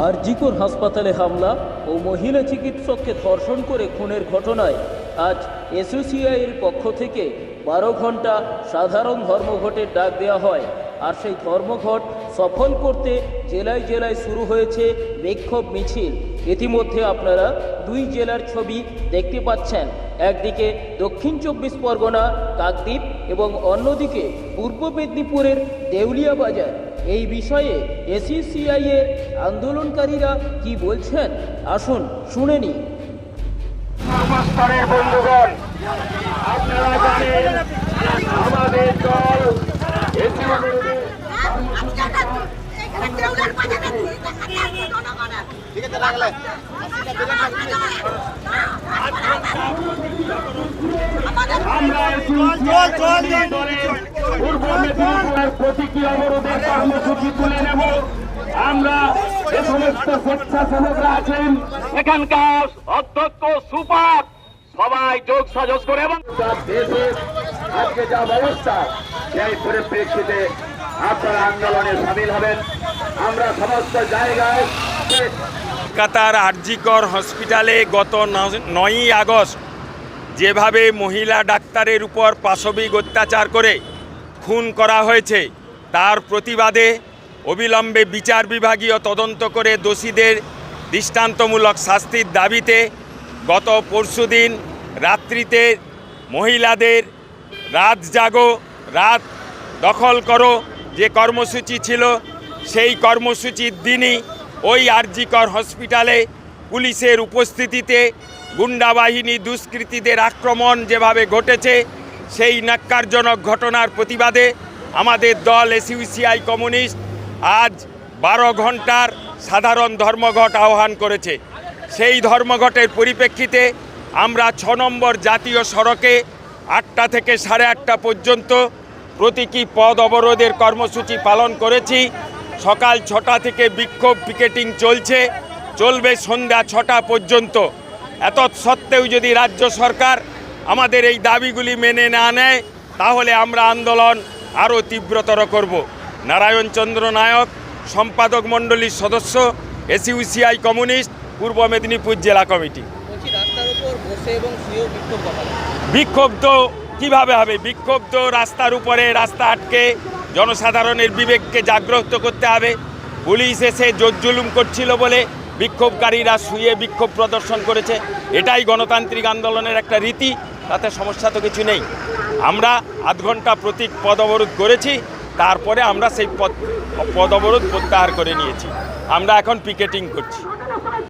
আরজিকর হাসপাতালে হামলা ও মহিলা চিকিৎসককে ধর্ষণ করে খুনের ঘটনায় আজ এসইউসিআইয়ের পক্ষ থেকে 12 ঘন্টা সাধারণ ধর্মঘটের ডাক দেওয়া হয়। আর সেই ধর্মঘট সফল করতে জেলায় জেলায় শুরু হয়েছে বিক্ষোভ মিছিল। ইতিমধ্যে আপনারা দুই জেলার ছবি দেখতে পাচ্ছেন, একদিকে দক্ষিণ 24 পরগনা কাকদ্বীপ এবং অন্যদিকে পূর্ব মেদিনীপুরের দেউলিয়া বাজার। এই বিষয়ে এসইউসিআই এর আন্দোলনকারীরা কি বলছেন আসুন শুনে নিই। সর্বস্তরের বন্ধুগণ, আপনারা জানেন আমাদের দল পূর্ব মেদিনীপুরের প্রতীকী অবরোধের কর্মসূচি তুলে নেব। আমরা যে সমস্ত স্বেচ্ছাসেবকরা আছেন, এখানকার অধ্যক্ষ সুপার সবাই যোগ সাজস করে এবং দেশের আজকে যা ব্যবস্থা সেই পরিপ্রেক্ষিতে আপনারা আন্দোলনে সামিল হবেন। আমরা সমস্ত জায়গায় কলকাতার আরজিকর হসপিটালে গত 9ই আগস্ট যেভাবে মহিলা ডাক্তারের উপর পাশবিক অত্যাচার করে খুন করা হয়েছে, তার প্রতিবাদে অবিলম্বে বিচার বিভাগীয় তদন্ত করে দোষীদের দৃষ্টান্তমূলক শাস্তির দাবিতে গত পরশুদিন রাত্রিতে মহিলাদের রাত জাগো রাত দখল করো যে কর্মসূচি ছিল, সেই কর্মসূচির দিনই ওই আরজিকর হসপিটালে পুলিশের উপস্থিতিতে গুন্ডা বাহিনী দুষ্কৃতীদের আক্রমণ যেভাবে ঘটেছে, সেই ন্যাক্কারজনক ঘটনার প্রতিবাদে আমাদের দল এসইউসিআই কমিউনিস্ট আজ 12 ঘন্টার সাধারণ ধর্মঘট আহ্বান করেছে। সেই ধর্মঘটের পরিপ্রেক্ষিতে আমরা 6 নম্বর জাতীয় সড়কে 8টা থেকে 8:30 পর্যন্ত প্রতীকী পথ অবরোধের কর্মসূচি পালন করেছি। সকাল 6টা থেকে বিক্ষোভ পিকেটিং চলবে সন্ধ্যা 6টা পর্যন্ত। এত সত্ত্বেও যদি রাজ্য সরকার আমাদের এই দাবিগুলি মেনে না নেয়, তাহলে আমরা আন্দোলন আরও তীব্রতর করব। নারায়ণ চন্দ্র নায়ক, সম্পাদক মণ্ডলীর সদস্য, এসইউসিআই কমিউনিস্ট, পূর্ব মেদিনীপুর জেলা কমিটি। বিক্ষোভ তো কীভাবে হবে? বিক্ষোভ তো রাস্তার উপরে, রাস্তা আটকে জনসাধারণের বিবেককে জাগ্রত করতে হবে। পুলিশ এসে জোর জুলুম করছিল বলে বিক্ষোভকারীরা শুয়ে বিক্ষোভ প্রদর্শন করেছে, এটাই গণতান্ত্রিক আন্দোলনের একটা রীতি, তাতে সমস্যা তো কিছু নেই। আমরা আধ ঘন্টা প্রতীক পথ অবরোধ করেছি, তারপরে আমরা সেই পথ অবরোধ প্রত্যাহার করে নিয়েছি। আমরা এখন পিকেটিং করছি।